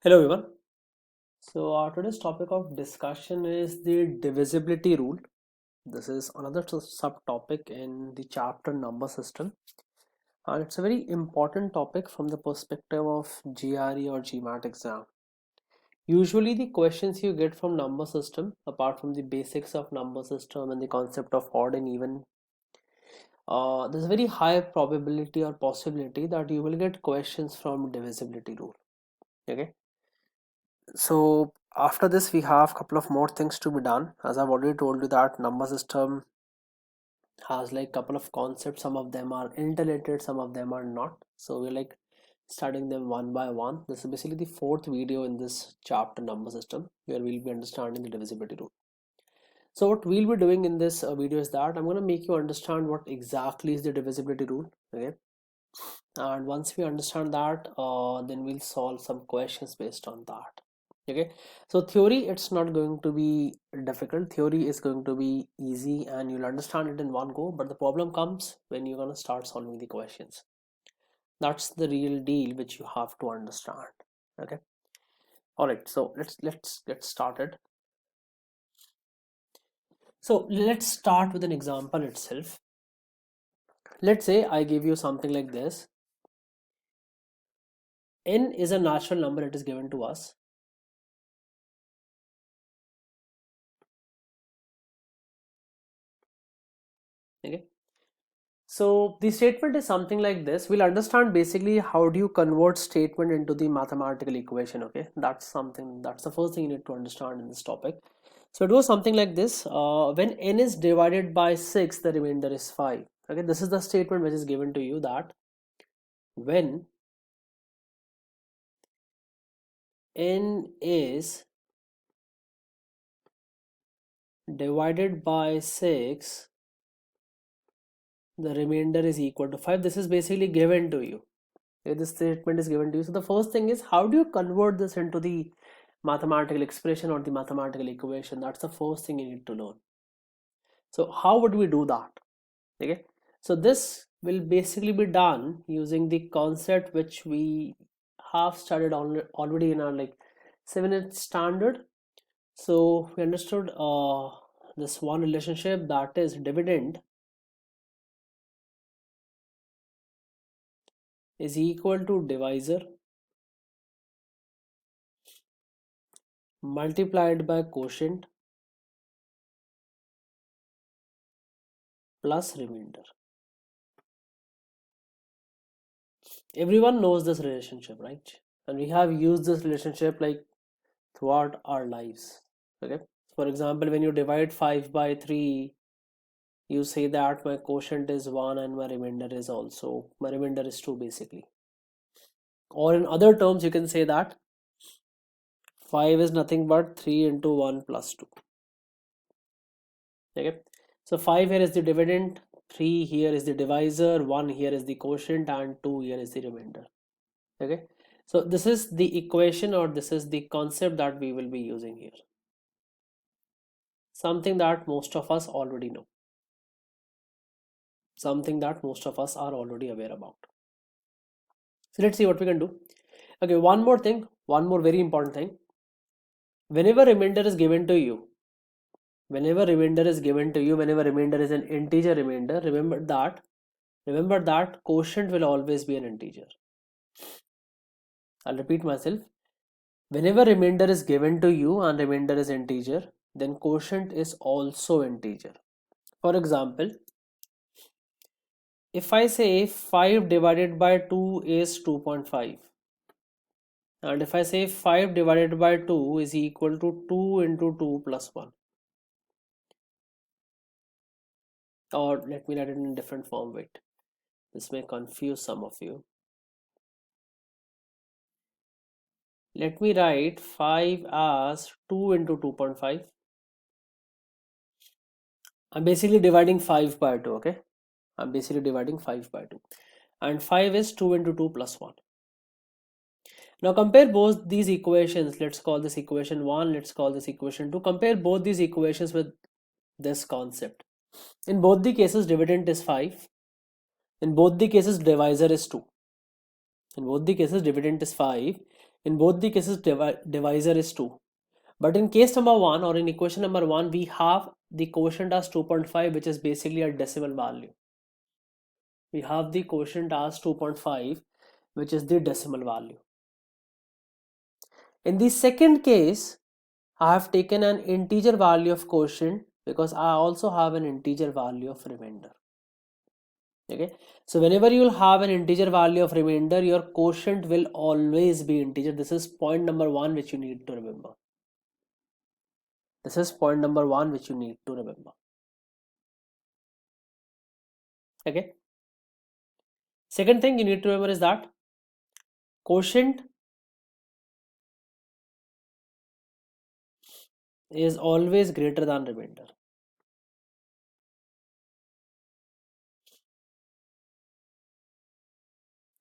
Hello everyone. Today's topic of discussion is the divisibility rule. This is another subtopic in the chapter number system, and it's a very important topic from the perspective of GRE or GMAT exam. Usually, the questions you get from number system, apart from the basics of number system and the concept of odd and even, there's a very high probability or possibility that you will get questions from divisibility rule. Okay. So after this we have a couple of more things to be done. As I've already told you that number system has like couple of concepts. Some of them are interrelated, some of them are not, so we're like studying them one by one. This is basically the fourth video in this chapter number system, where we'll be understanding the divisibility rule. So what we'll be doing in this video is that I'm going to make you understand what exactly is the divisibility rule. Okay, and once we understand that, then we'll solve some questions based on that. Okay, so theory, it's not going to be difficult. Theory is going to be easy and you'll understand it in one go, but the problem comes when you're going to start solving the questions. That's the real deal which you have to understand. Okay, all right, so let's get started. So let's start with an example itself. Let's say I give you something like this. N is a natural number, it is given to us. Okay, so the statement is something like this. We'll understand basically how do you convert statement into the mathematical equation. Okay, that's the first thing you need to understand in this topic. So it goes something like this. When n is divided by 6, the remainder is 5. Okay, this is the statement which is given to you, that when n is divided by 6, the remainder is equal to 5. This is basically given to you. Okay, this statement is given to you. So the first thing is, how do you convert this into the mathematical expression or the mathematical equation? That's the first thing you need to learn. So how would we do that? Okay, so this will basically be done using the concept which we have studied already in our like 7th standard. So we understood this one relationship, that is dividend is equal to divisor multiplied by quotient plus remainder. Everyone knows this relationship, right? And we have used this relationship like throughout our lives. Okay, for example, when you divide 5 by 3, you say that my quotient is 1 and my remainder is 2 basically. Or in other terms, you can say that 5 is nothing but 3 into 1 plus 2. Okay, so 5 here is the dividend, 3 here is the divisor, 1 here is the quotient, and 2 here is the remainder. Okay, so this is the equation, or this is the concept that we will be using here, something that most of us already know, something that most of us are already aware about. So let's see what we can do. Okay, one more thing, one more very important thing. Whenever remainder is given to you, whenever remainder is given to you, whenever remainder is an integer remainder, remember that quotient will always be an integer. I'll repeat myself. Whenever remainder is given to you and remainder is integer, then quotient is also integer. For example, if I say 5 divided by 2 is 2.5, and if I say 5 divided by 2 is equal to 2 into 2 plus 1, or let me write it in a different form. Wait, this may confuse some of you. Let me write 5 as 2 into 2.5. I'm basically dividing 5 by 2. Okay, I'm basically dividing 5 by 2, and 5 is 2 into 2 plus 1. Now compare both these equations. Let's call this equation 1, let's call this equation 2. Compare both these equations with this concept. In both the cases, dividend is 5. In both the cases, divisor is 2. In both the cases, dividend is 5. In both the cases, divisor is 2. But in case number 1 or in equation number 1, we have the quotient as 2.5, which is basically a decimal value. We have the quotient as 2.5, which is the decimal value. In the second case, I have taken an integer value of quotient because I also have an integer value of remainder. Okay, so whenever you will have an integer value of remainder, your quotient will always be integer. This is point number 1 which you need to remember. This is point number 1 which you need to remember. Okay, second thing you need to remember is that quotient is always greater than remainder.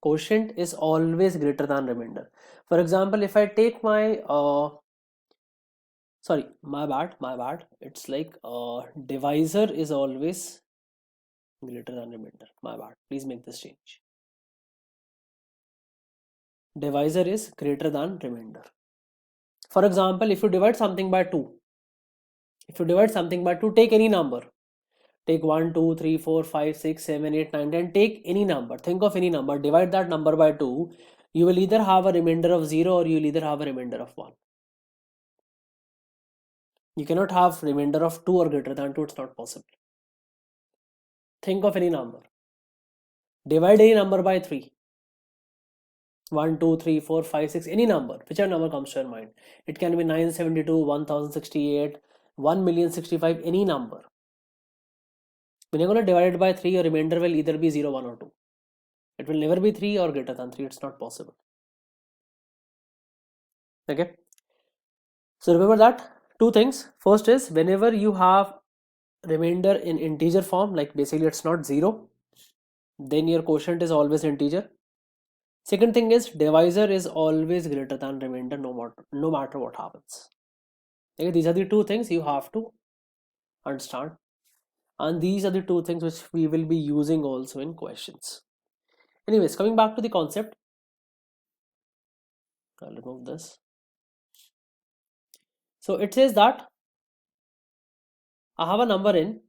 Quotient is always greater than remainder. For example, if I take my sorry, my bad, it's like divisor is always greater than remainder. My bad, please make this change. Divisor is greater than remainder. For example, if you divide something by 2, take any number. Take 1, 2, 3, 4, 5, 6, 7, 8, 9, 10. Take any number. Think of any number. Divide that number by 2. You will either have a remainder of 0 or you will either have a remainder of 1. You cannot have remainder of 2 or greater than 2. It's not possible. Think of any number. Divide any number by 3. 1, 2, 3, 4, 5, 6, any number. Whichever number comes to your mind. It can be 972, 1068, 1,065, any number. When you're going to divide it by 3, your remainder will either be 0, 1 or 2. It will never be 3 or greater than 3. It's not possible. Okay. So remember that two things. First is whenever you have remainder in integer form, like basically it's not 0, then your quotient is always integer. Second thing is divisor is always greater than remainder no matter what happens. Okay, these are the two things you have to understand, and these are the two things which we will be using also in questions. Anyways, coming back to the concept, I'll remove this. So it says that I have a number in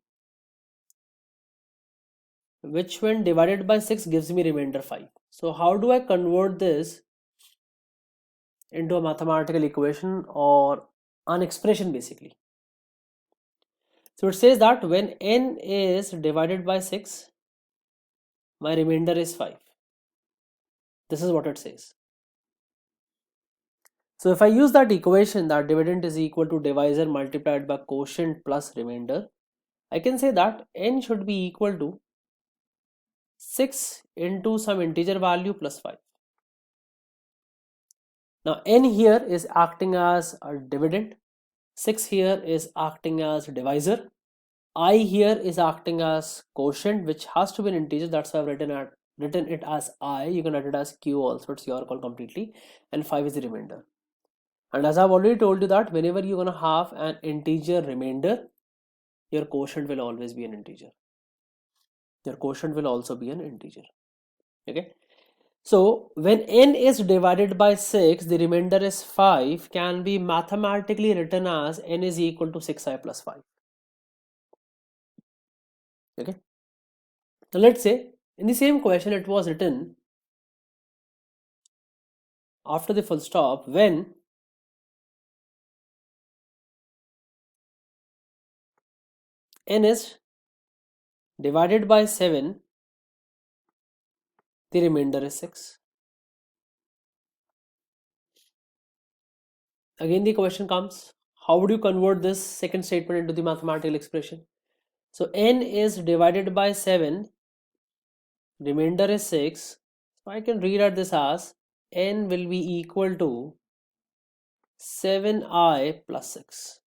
which when divided by 6 gives me remainder 5. So how do I convert this into a mathematical equation or an expression basically? So it says that when n is divided by 6, my remainder is 5. This is what it says. So if I use that equation, that dividend is equal to divisor multiplied by quotient plus remainder, I can say that n should be equal to 6 into some integer value plus 5. Now n here is acting as a dividend, 6 here is acting as divisor, I here is acting as quotient, which has to be an integer. That's why I've written it as I. You can write it as Q also, it's your call completely, and 5 is the remainder. And as I've already told you that whenever you're gonna have an integer remainder, your quotient will always be an integer. Your quotient will also be an integer. Okay. So when n is divided by 6, the remainder is 5, can be mathematically written as n is equal to 6i plus 5. Okay. Now let's say in the same question it was written after the full stop when n is divided by 7, the remainder is 6. Again the question comes, how would you convert this second statement into the mathematical expression? So n is divided by 7, remainder is 6. So I can rewrite this as n will be equal to 7i plus 6,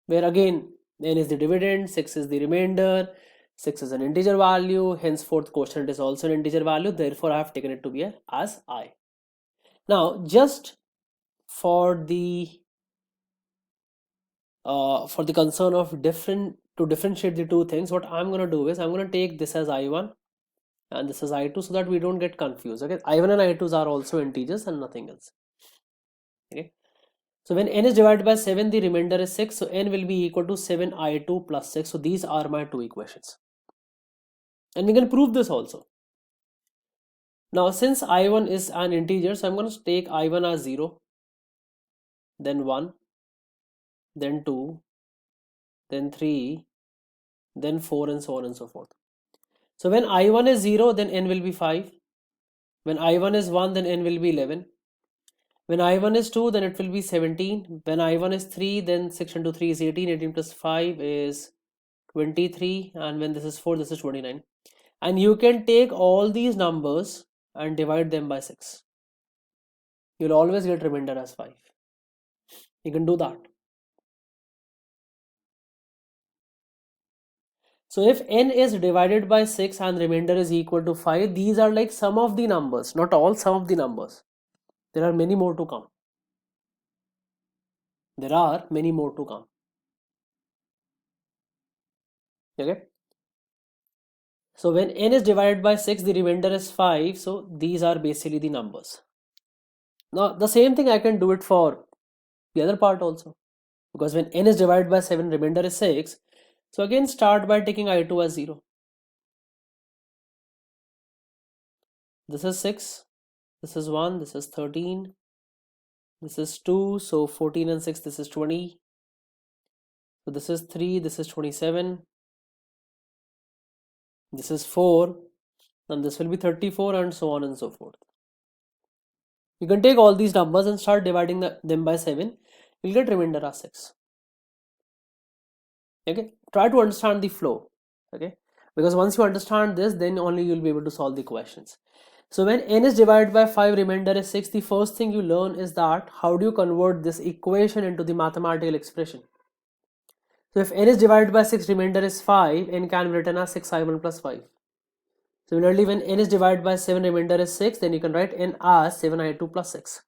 where again n is the dividend, 6 is the remainder, 6 is an integer value, henceforth quotient is also an integer value, therefore I have taken it to be as I. Now just for the concern of differentiate the two things, what I'm going to do is I'm going to take this as I1 and this is I2, so that we don't get confused. Okay, I1 and I2s are also integers and nothing else. Okay, so when n is divided by 7, the remainder is 6, so n will be equal to 7i2 plus 6. So these are my two equations, and we can prove this also. Now since I1 is an integer, so I'm going to take I1 as 0, then 1, then 2, then 3, then 4, and so on and so forth. So when I1 is 0, then n will be 5. When I1 is 1, then n will be 11. When I1 is 2, then it will be 17. When I1 is 3, then 6 into 3 is 18. 18 plus 5 is 23. And when this is 4, this is 29. And you can take all these numbers and divide them by 6. You'll always get remainder as 5. You can do that. So if n is divided by 6 and remainder is equal to 5, these are like some of the numbers, not all, some of the numbers. There are many more to come. There are many more to come. Okay. So when n is divided by 6, the remainder is 5. So these are basically the numbers. Now the same thing I can do it for the other part also. Because when n is divided by 7, remainder is 6. So again start by taking I2 as 0. This is 6. This is 1. This is 13. This is 2. So 14 and 6, this is 20. So this is 3. This is 27. This is 4. And this will be 34, and so on and so forth. You can take all these numbers and start dividing them by 7. You'll get remainder as 6. Okay, try to understand the flow. Okay, because once you understand this, then only you'll be able to solve the questions. So when n is divided by 5, remainder is 6, the first thing you learn is that how do you convert this equation into the mathematical expression. So if n is divided by 6, remainder is 5, n can be written as 6i1 plus 5. Similarly, when n is divided by 7, remainder is 6, then you can write n as 7i2 plus 6,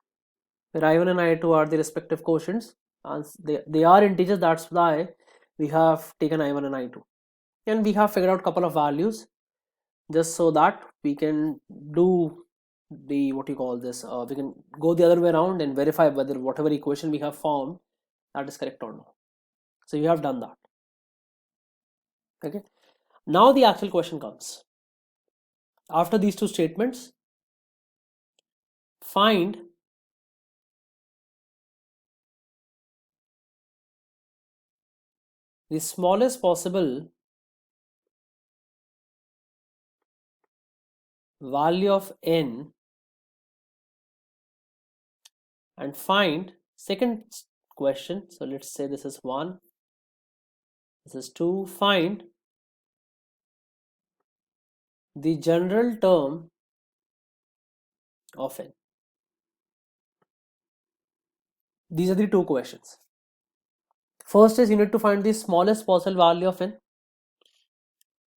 where I1 and I2 are the respective quotients, and they are integers. That's why we have taken I1 and I2, and we have figured out a couple of values just so that we can do the we can go the other way around and verify whether whatever equation we have found, that is correct or not. So you have done that. Okay, now the actual question comes. After these two statements, find the smallest possible value of n, and find second question. So let's say this is 1, this is 2. Find the general term of n. These are the two questions. First is you need to find the smallest possible value of n,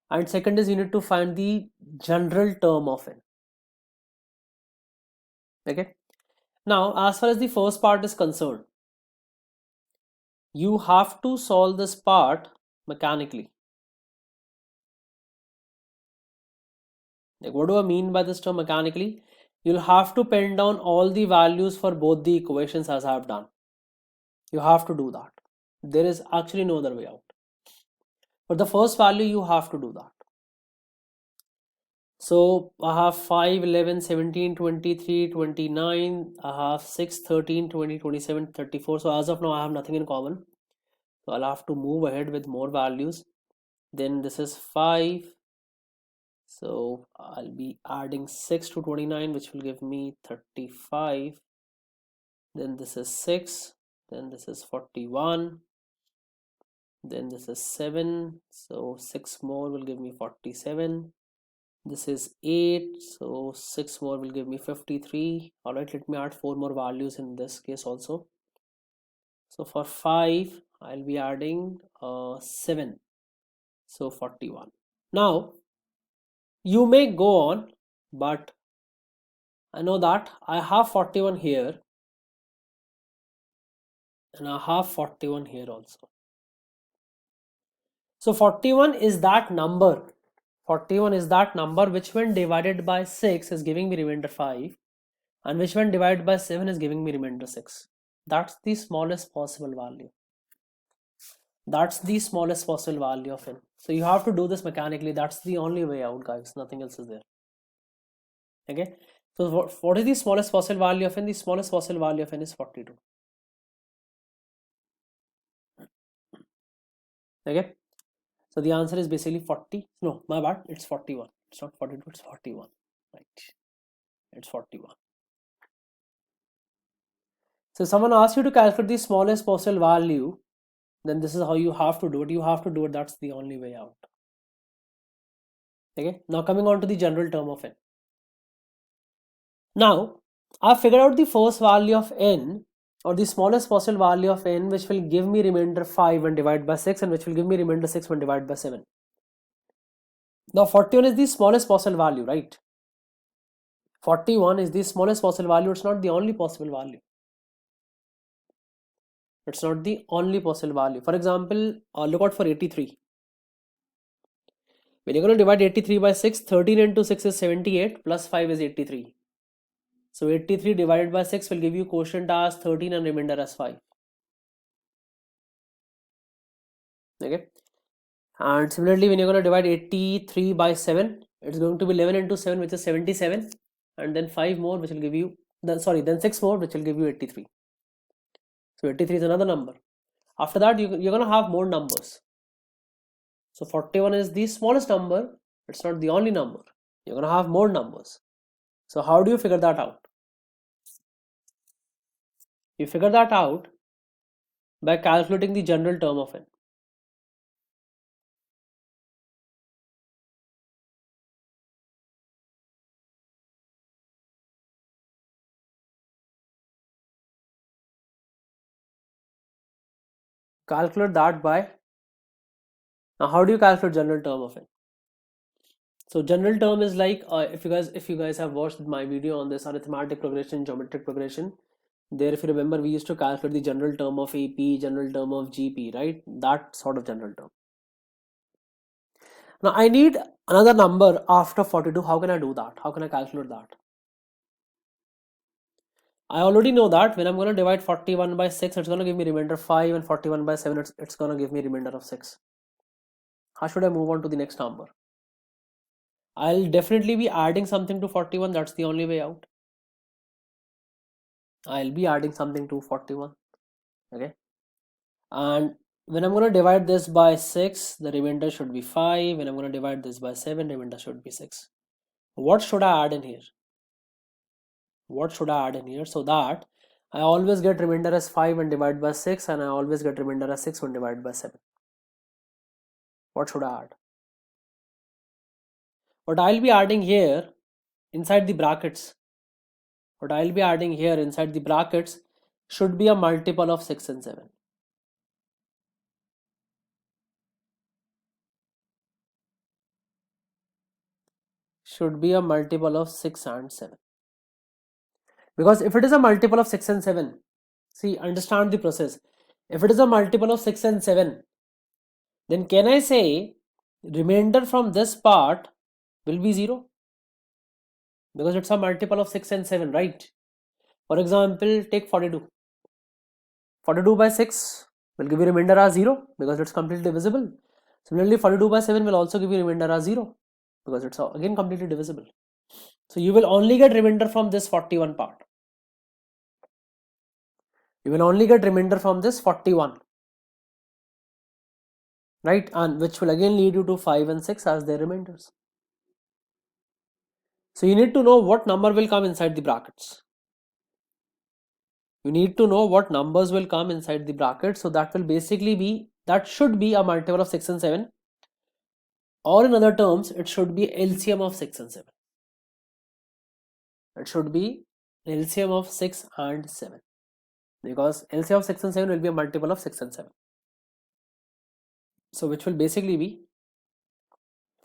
and second is you need to find the general term of n. Okay, now as far as the first part is concerned, you have to solve this part mechanically. Like, what do I mean by this term mechanically? You'll have to pen down all the values for both the equations as I have done. You have to do that. There is actually no other way out. For the first value, you have to do that. So I have 5, 11, 17, 23, 29. I have 6, 13, 20, 27, 34. So as of now, I have nothing in common. So I'll have to move ahead with more values. Then this is 5. So I'll be adding 6 to 29, which will give me 35. Then this is 6. Then this is 41. Then this is 7. So 6 more will give me 47. This is 8. So 6 more will give me 53. Alright, let me add 4 more values in this case also. So for 5, I'll be adding 7. So 41. Now, you may go on, but I know that I have 41 here, and I have 41 here also. So 41 is that number 41 is that number which when divided by 6 is giving me remainder 5, and which when divided by 7 is giving me remainder 6. That's the smallest possible value. That's the smallest possible value of n. So you have to do this mechanically. That's the only way out, guys. Nothing else is there. Okay. So what is the smallest possible value of n? The smallest possible value of n is 42. Okay. So the answer is basically 40. No, my bad. It's 41. It's not 42. It's 41. Right. It's 41. So if someone asks you to calculate the smallest possible value, then this is how you have to do it. You have to do it. That's the only way out. Okay. Now coming on to the general term of n. Now I've figured out the first value of n, or the smallest possible value of n, which will give me remainder 5 when divided by 6, and which will give me remainder 6 when divided by 7. Now 41 is the smallest possible value, right? 41 is the smallest possible value. It's not the only possible value. It's not the only possible value. For example, look out for 83. When you're going to divide 83 by 6, 13 into 6 is 78, plus 5 is 83. So 83 divided by 6 will give you quotient as 13 and remainder as 5. Okay. And similarly, when you're going to divide 83 by 7, it's going to be 11 into 7, which is 77, and then 5 more, which will give you, then 6 more, which will give you 83. So 83 is another number. After that, you're going to have more numbers. So 41 is the smallest number. It's not the only number. You're going to have more numbers. So how do you figure that out? You figure that out by calculating the general term of n. Calculate that by, now how do you calculate general term of n? So general term is like, if you guys have watched my video on this arithmetic progression, geometric progression, there if you remember, we used to calculate the general term of AP, general term of GP, right? That sort of general term. Now I need another number after 42. How can I do that? How can I calculate that? I already know that when I'm going to divide 41 by 6, it's going to give me remainder 5, and 41 by 7, it's going to give me remainder of 6. How should I move on to the next number? I'll definitely be adding something to 41. That's the only way out. I'll be adding something to 41. Okay. And when I'm going to divide this by 6, the remainder should be 5. When I'm going to divide this by 7, remainder should be 6. What should I add in here? What should I add in here so that I always get remainder as 5 when divided by 6, and I always get remainder as 6 when divided by 7? What should I add? What I'll be adding here inside the brackets, should be a multiple of 6 and 7. Should be a multiple of 6 and 7. Because if it is a multiple of 6 and 7, see, understand the process. If it is a multiple of 6 and 7, then can I say remainder from this part will be 0? Because it's a multiple of 6 and 7, right? For example, take 42. 42 by 6 will give you remainder as 0 because it's completely divisible. Similarly, 42 by 7 will also give you remainder as 0 because it's again completely divisible. So you will only get remainder from this 41 part. You will only get remainder from this 41, right? And which will again lead you to 5 and 6 as their remainders. So you need to know what number will come inside the brackets. You need to know what numbers will come inside the bracket. So that will basically be, that should be a multiple of 6 and 7, or in other terms, it should be LCM of 6 and 7. It should be LCM of 6 and 7, because LCM of 6 and 7 will be a multiple of 6 and 7. So which will basically be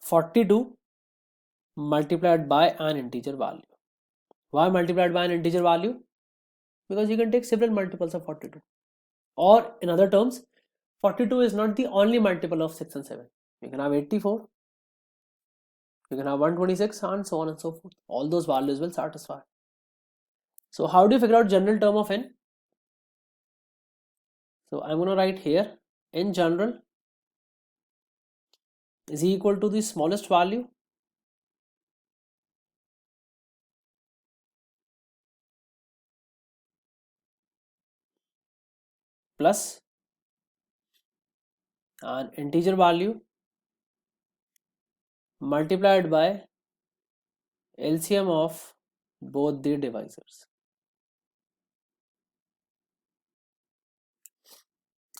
42 multiplied by an integer value. Why multiplied by an integer value? Because you can take several multiples of 42. Or in other terms, 42 is not the only multiple of 6 and 7. You can have 84, You can have 126 and so on and so forth. All those values will satisfy. So how do you figure out general term of n? So I'm going to write here n general is equal to the smallest value plus an integer value multiplied by LCM of both the divisors.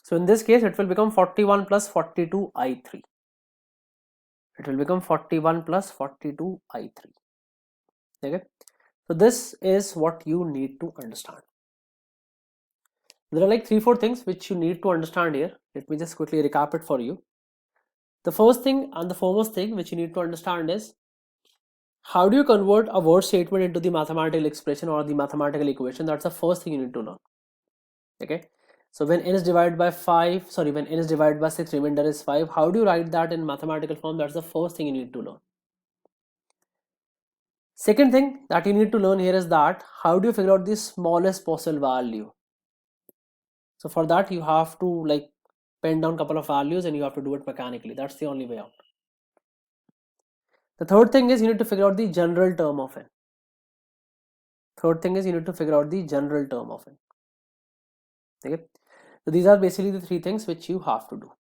So in this case, it will become 41 plus 42 I3. It will become 41 plus 42 I3. Okay. So this is what you need to understand. There are like 3-4 things which you need to understand here. Let me just quickly recap it for you. The first thing and the foremost thing which you need to understand is how do you convert a word statement into the mathematical expression or the mathematical equation. That's the first thing you need to know. Okay. So when n is divided by 5, sorry, when n is divided by 6, remainder is 5. How do you write that in mathematical form? That's the first thing you need to learn. Second thing that you need to learn here is that how do you figure out the smallest possible value? So for that you have to like pen down a couple of values and you have to do it mechanically. That's the only way out. The third thing is you need to figure out the general term of n. Third thing is you need to figure out the general term of n. Okay. So these are basically the 3 things which you have to do.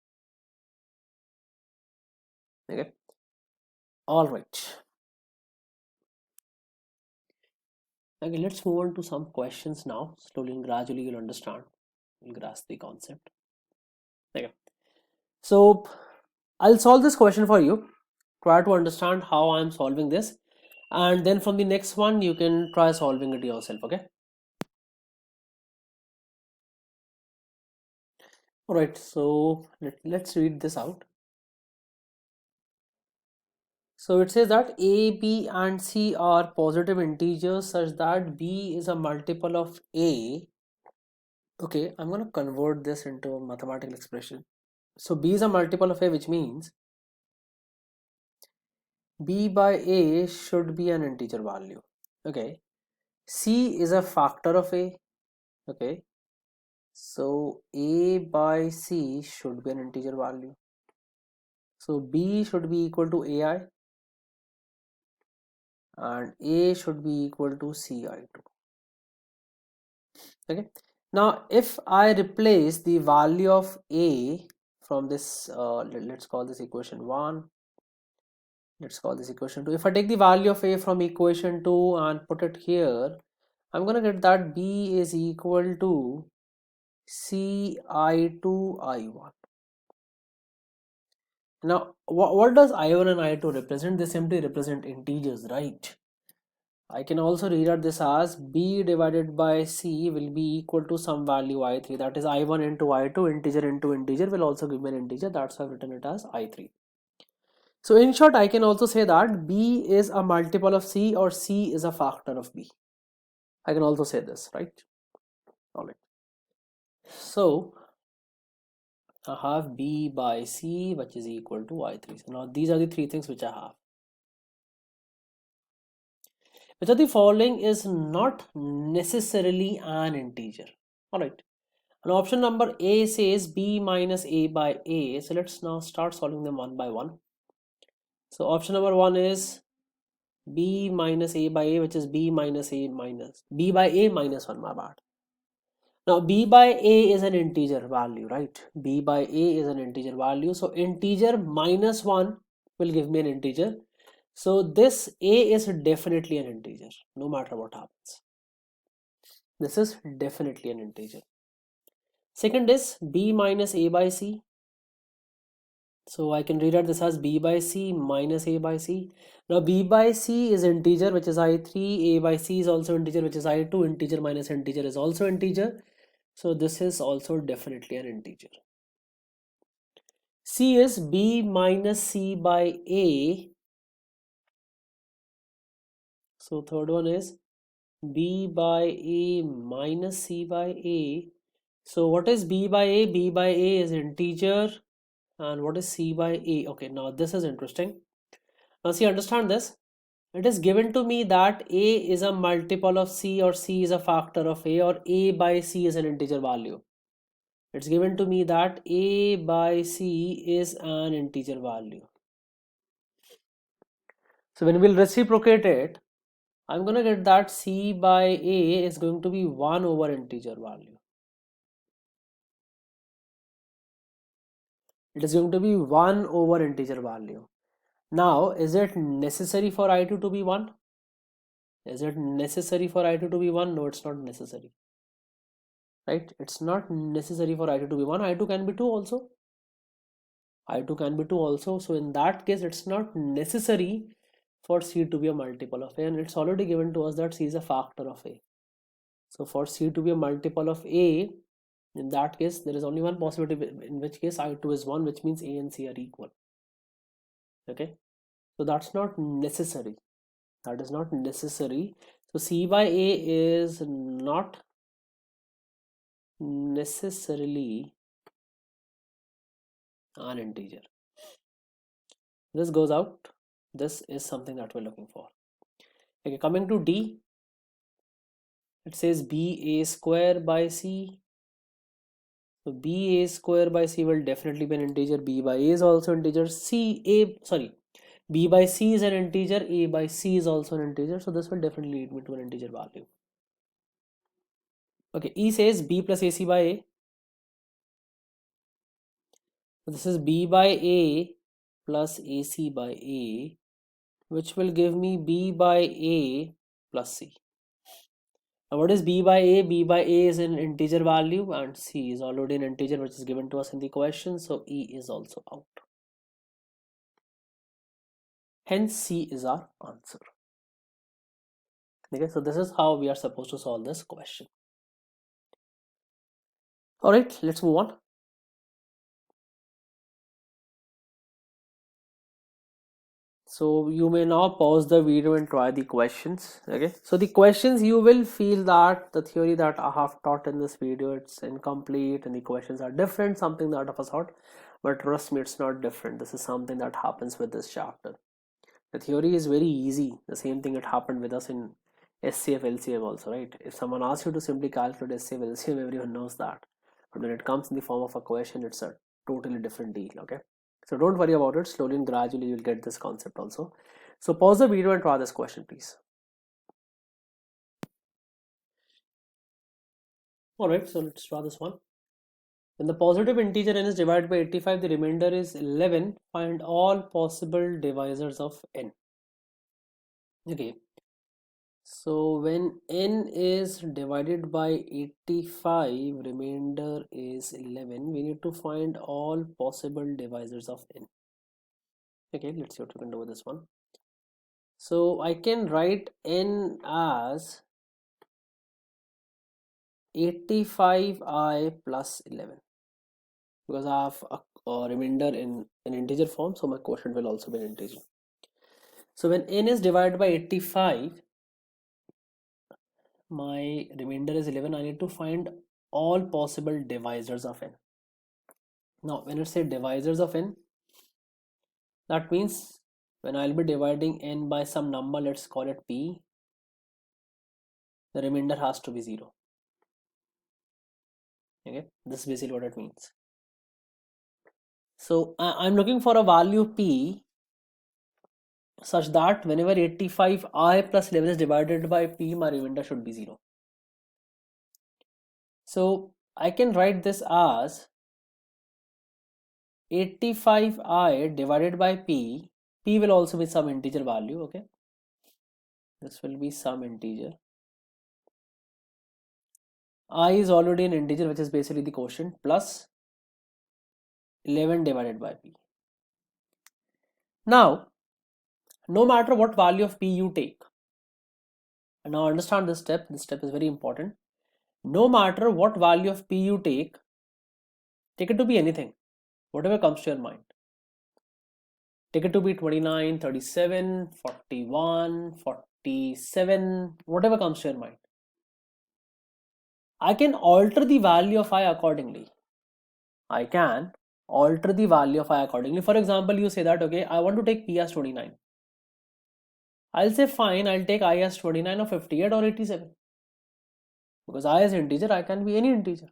Okay. All right. Okay, let's move on to some questions now. Slowly and gradually you'll understand. You'll grasp the concept. Okay. So I'll solve this question for you. Try to understand how I'm solving this. And then from the next one, you can try solving it yourself. Okay. All right. So let's read this out. So it says that a, b and c are positive integers such that b is a multiple of a. Okay, I'm going to convert this into a mathematical expression. So b is a multiple of a, which means b by a should be an integer value. Okay, c is a factor of a. Okay, so a by c should be an integer value. So b should be equal to ai and a should be equal to ci2. Okay, now if I replace the value of a from this, let's call this equation 1, let's call this equation 2. If I take the value of a from equation 2 and put it here, I'm gonna get that b is equal to ci2 i1. Now what does i1 and i2 represent? They simply represent integers, right? I can also rewrite this as b divided by c will be equal to some value i3, that is i1 into i2, integer into integer will also give me an integer. That's why I've written it as i3. So in short, I can also say that b is a multiple of c or c is a factor of b. I can also say this, right? All right. So I have b by c which is equal to i3. So now these are the 3 things which I have. Which of the following is not necessarily an integer? All right. And option number A says b minus a by a. So let's now start solving them one by one. So option number 1 is b minus a by a, which is b minus a minus b by a minus 1, my bad. Now b by a is an integer value, right? B by a is an integer value. So integer minus 1 will give me an integer. So this a is definitely an integer, no matter what happens. This is definitely an integer. Second is b minus a by c. So I can rewrite this as b by c minus a by c. Now b by c is integer, which is i3. A by c is also integer, which is i2. Integer minus integer is also integer. So this is also definitely an integer. C is b minus c by a. So third one is b by a minus c by a. So what is b by a? B by a is integer. And what is c by a? Okay, now this is interesting. Now see, understand this. It is given to me that A is a multiple of C, or C is a factor of A, or A by C is an integer value. It's given to me that A by C is an integer value. So when we'll reciprocate it, I'm going to get that C by A is going to be 1 over integer value. It is going to be 1 over integer value. Now, is it necessary for I2 to be 1? Is it necessary for I2 to be 1? No, it's not necessary. Right? It's not necessary for I2 to be 1. I2 can be 2 also. I2 can be 2 also. So in that case, it's not necessary for C to be a multiple of A, and it's already given to us that C is a factor of A. So for C to be a multiple of A, in that case, there is only one possibility, in which case I2 is 1, which means A and C are equal. Okay, so that's not necessary. That is not necessary. So C by A is not necessarily an integer. This goes out. This is something that we're looking for. Okay, coming to D, it says BA square by C. So BA square by C will definitely be an integer. B by A is also integer. B by C is an integer. A by C is also an integer. So this will definitely lead me to an integer value. Okay, E says B plus AC by A. So this is B by A plus AC by A, which will give me B by A plus C. Now what is B by A? B by A is an integer value, and C is already an integer which is given to us in the question, so E is also out. Hence C is our answer. Okay, so this is how we are supposed to solve this question. Alright, let's move on. So you may now pause the video and try the questions. Okay, so the questions, you will feel that the theory that I have taught in this video, it's incomplete and the questions are different, something that of a sort, but trust me, it's not different. This is something that happens with this chapter. The theory is very easy. The same thing that happened with us in SCF LCM also, right? If someone asks you to simply calculate SCF LCM, everyone knows that, but when it comes in the form of a question, it's a totally different deal. Okay, so don't worry about it. Slowly and gradually you'll get this concept also. So pause the video and try this question, please. Alright, so let's try this one. When the positive integer n is divided by 85, the remainder is 11. Find all possible divisors of n. Okay, so when n is divided by 85, remainder is 11, we need to find all possible divisors of n. Okay, let's see what we can do with this one. So I can write n as 85i plus 11, because I have a remainder in an integer form, so my quotient will also be an integer. So when n is divided by 85, my remainder is 11. I need to find all possible divisors of n. Now when I say divisors of n, that means when I'll be dividing n by some number, let's call it p, the remainder has to be 0. Okay, this is basically what it means. So I'm looking for a value p such that whenever 85i plus 11 is divided by p, my remainder should be 0. So I can write this as 85i divided by p. P will also be some integer value. Okay, this will be some integer. I is already an integer, which is basically the quotient, plus 11 divided by p. Now, no matter what value of p you take, and now understand this step is very important. No matter what value of p you take it to be anything, whatever comes to your mind. Take it to be 29, 37, 41, 47, whatever comes to your mind. I can alter the value of I accordingly. I can alter the value of I accordingly. For example, you say that, okay, I want to take p as 29. I'll say fine, I'll take I as 29 or 58 or 87. Because I is integer, I can be any integer.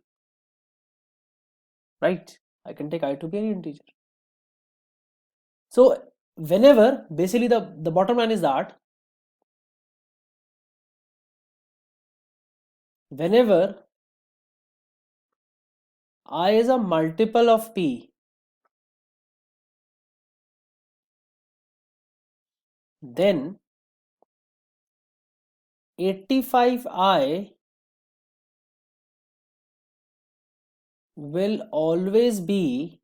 Right? I can take I to be any integer. So whenever, basically the bottom line is that whenever I is a multiple of P, then 85I will always be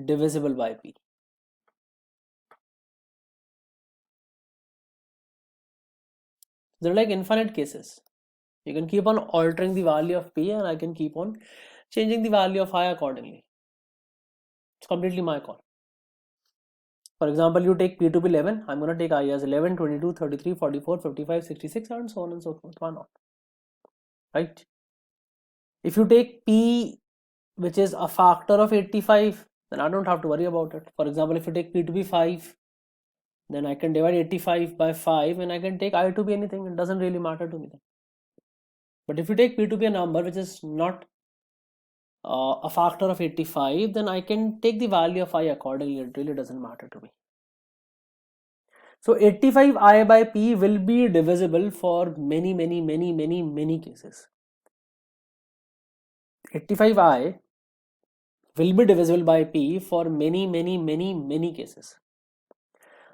divisible by P. There are like infinite cases. You can keep on altering the value of P and I can keep on changing the value of I accordingly. It's completely my call. For example, you take P to be 11, I'm going to take I as 11, 22, 33, 44, 55, 66 and so on and so forth. Why not? Right? If you take P which is a factor of 85, then I don't have to worry about it. For example, if you take P to be 5, then I can divide 85 by 5 and I can take I to be anything. It doesn't really matter to me then. But if you take P to be a number which is not a factor of 85, then I can take the value of I accordingly. It really doesn't matter to me. So 85I by P will be divisible for many cases. 85I will be divisible by P for many cases.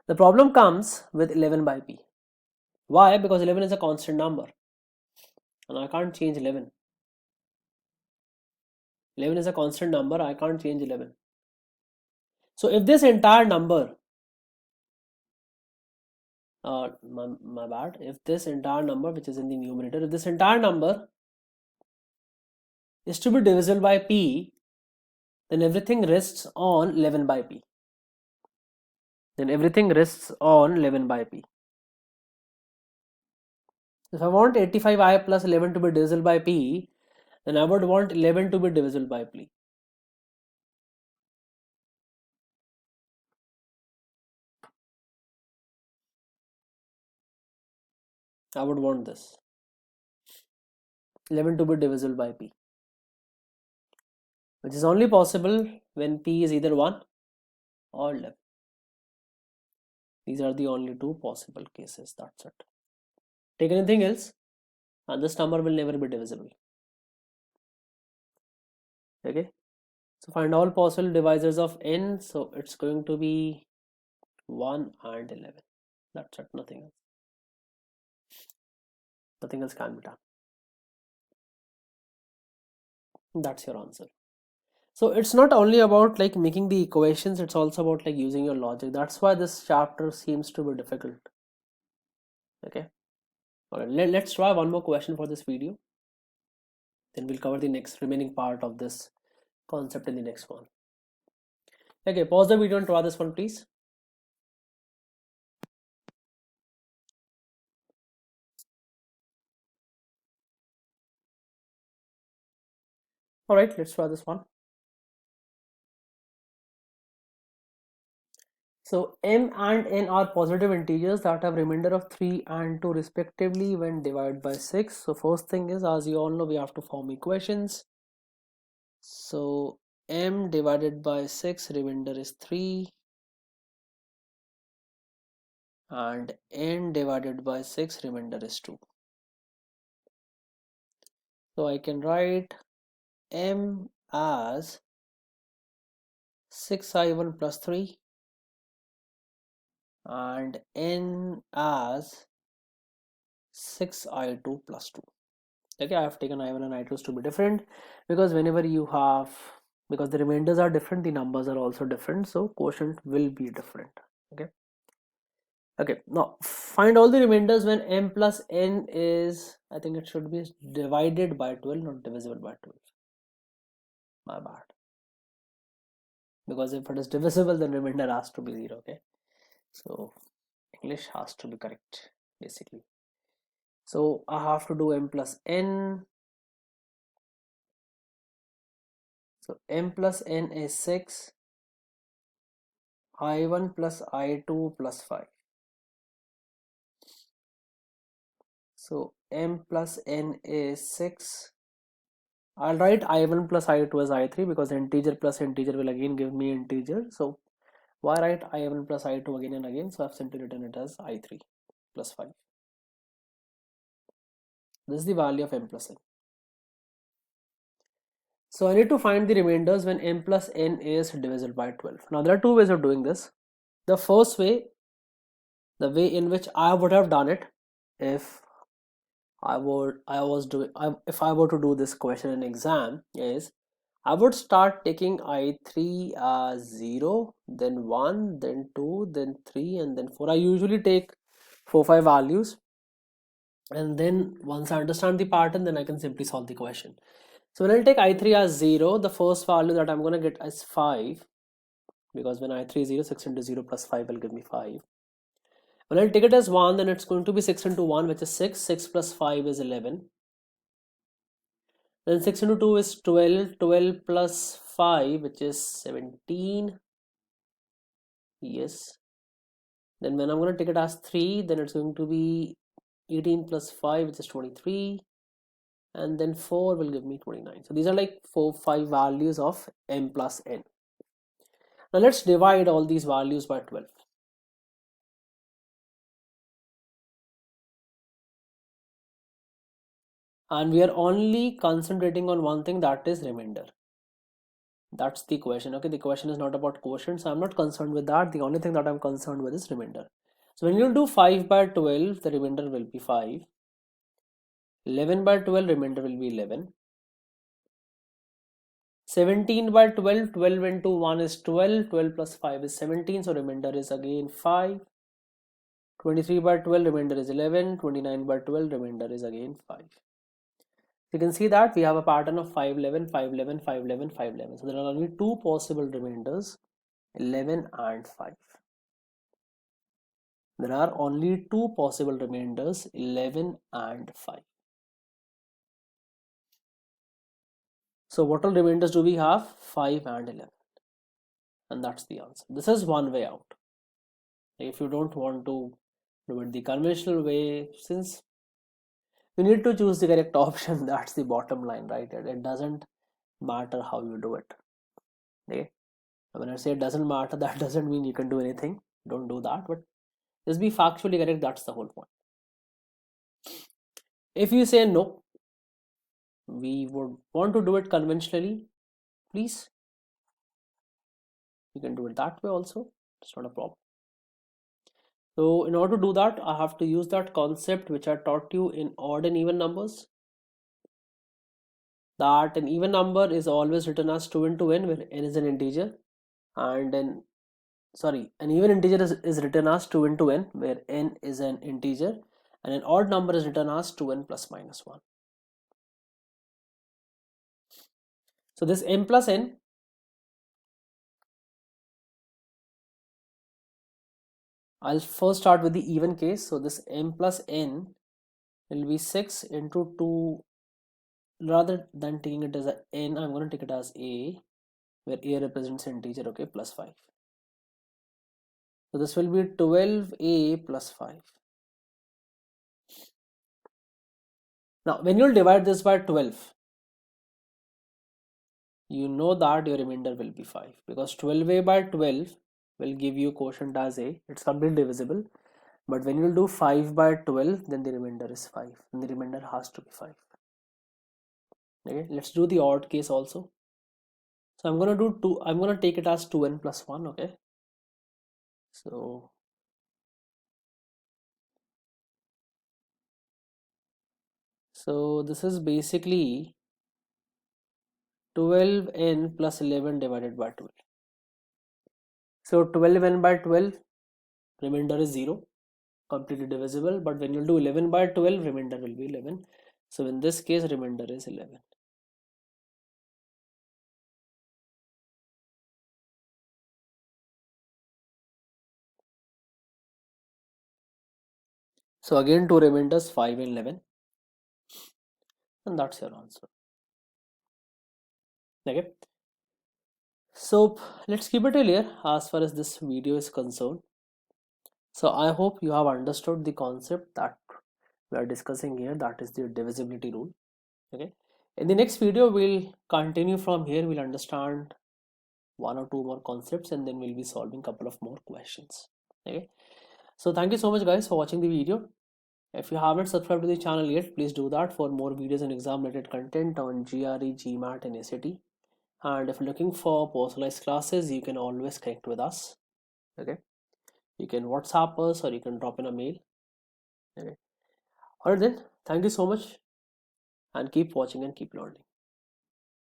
The problem comes with 11 by P. Why? Because 11 is a constant number and I can't change 11. 11 is a constant number, I can't change 11. So if this entire number, my bad, if this entire number which is in the numerator, if this entire number is to be divisible by P, then everything rests on 11 by P. Then everything rests on 11 by P. If I want 85I plus 11 to be divisible by P, then I would want 11 to be divisible by P. I would want this 11 to be divisible by P, which is only possible when P is either 1 or 11. These are the only two possible cases. That's it. Take anything else and this number will never be divisible. Okay, so find all possible divisors of n. So it's going to be 1 and 11. That's it. Nothing else. Nothing else can be done. That's your answer. So it's not only about like making the equations, it's also about like using your logic. That's why this chapter seems to be difficult. Okay, all right, let's try one more question for this video, then we'll cover the next remaining part of this concept in the next one. Okay, pause the video and try this one, please. All right, let's try this one. So m and n are positive integers that have remainder of 3 and 2 respectively when divided by 6. So first thing is, as you all know, we have to form equations. So m divided by 6 remainder is 3 and n divided by 6 remainder is 2. So I can write m as 6i1 plus 3 and n as 6i2 plus 2. Okay, I have taken i1 and i2 to be different because whenever you have, because the remainders are different, the numbers are also different, so quotient will be different. Okay, now find all the remainders when m plus n is, I think it should be divided by 12, not divisible by 12. My bad, because if it is divisible then remainder has to be 0. Okay, so English has to be correct basically. So I have to do m plus n. So m plus n is 6, i1 plus i2 plus 5. So m plus n is 6. I'll write I1 plus I2 as I3 because integer plus integer will again give me integer. So why write I1 plus I2 again and again? So I've simply written it as I3 plus 5. This is the value of m plus n. So I need to find the remainders when m plus n is divisible by 12. Now there are two ways of doing this. The first way, the way in which I would have done it if I were to do this question in exam is I would start taking I3 as 0, then 1, then 2, then 3, and then 4. I usually take 4, 5 values, and then once I understand the pattern, then I can simply solve the question. So when I take I3 as 0, the first value that I'm going to get is 5, because when I3 is 0, 6 into 0 plus 5 will give me 5. When I take it as 1, then it's going to be 6 into 1, which is 6. 6 plus 5 is 11. Then 6 into 2 is 12. 12 plus 5, which is 17. Yes. Then when I'm going to take it as 3, then it's going to be 18 plus 5, which is 23. And then 4 will give me 29. So these are like 4, 5 values of m plus n. Now let's divide all these values by 12. And we are only concentrating on one thing, that is remainder. That's the question. Okay, the question is not about quotient, so I'm not concerned with that. The only thing that I'm concerned with is remainder. So when you do 5 by 12, the remainder will be 5. 11 by 12, remainder will be 11. 17 by 12, 12 into 1 is 12. 12 plus 5 is 17, so remainder is again 5. 23 by 12, remainder is 11. 29 by 12, remainder is again 5. You can see that we have a pattern of 5, 11, 5, 11, 5, 11, 5, 11. So there are only two possible remainders, 11 and 5. There are only two possible remainders, 11 and 5. So what all remainders do we have? 5 and 11. And that's the answer. This is one way out. If you don't want to do it the conventional way, since you need to choose the correct option, that's the bottom line, right? It doesn't matter how you do it. Okay? When I say it doesn't matter, that doesn't mean you can do anything. Don't do that, but just be factually correct. That's the whole point. If you say no, we would want to do it conventionally, please, you can do it that way also. It's not a problem. So in order to do that, I have to use that concept which I taught you in odd and even numbers, that an even number is always written as 2 into n, where n is an integer, and then an even integer is written as 2 into n, where n is an integer, and an odd number is written as 2n plus minus 1. So this m plus n, I'll first start with the even case. So this m plus n will be 6 into 2. Rather than taking it as a n, I'm going to take it as a, where a represents integer, okay, plus 5. So this will be 12a plus 5. Now when you'll divide this by 12, you know that your remainder will be 5, because 12a by 12 will give you quotient as a. It's completely divisible. But when you do 5 by 12, then the remainder is 5, and the remainder has to be 5. Okay, let's do the odd case also. So I'm going to do 2, I'm going to take it as 2n plus 1. Okay, so this is basically 12n plus 11 divided by 12. So 12n by 12, remainder is 0, completely divisible. But when you do 11 by 12, remainder will be 11. So in this case, remainder is 11. So again, two remainders, 5 and 11. And that's your answer. Okay. So let's keep it here as far as this video is concerned. So I hope you have understood the concept that we are discussing here, that is the divisibility rule. Okay, in the next video we'll continue from here. We'll understand one or two more concepts, and then we'll be solving a couple of more questions. Okay, so thank you so much guys for watching the video. If you haven't subscribed to the channel yet, please do that for more videos and exam related content on GRE, GMAT and SAT. And if you're looking for personalized classes, you can always connect with us. Okay, you can WhatsApp us or you can drop in a mail. Okay, all right then, thank you so much, and keep watching and keep learning.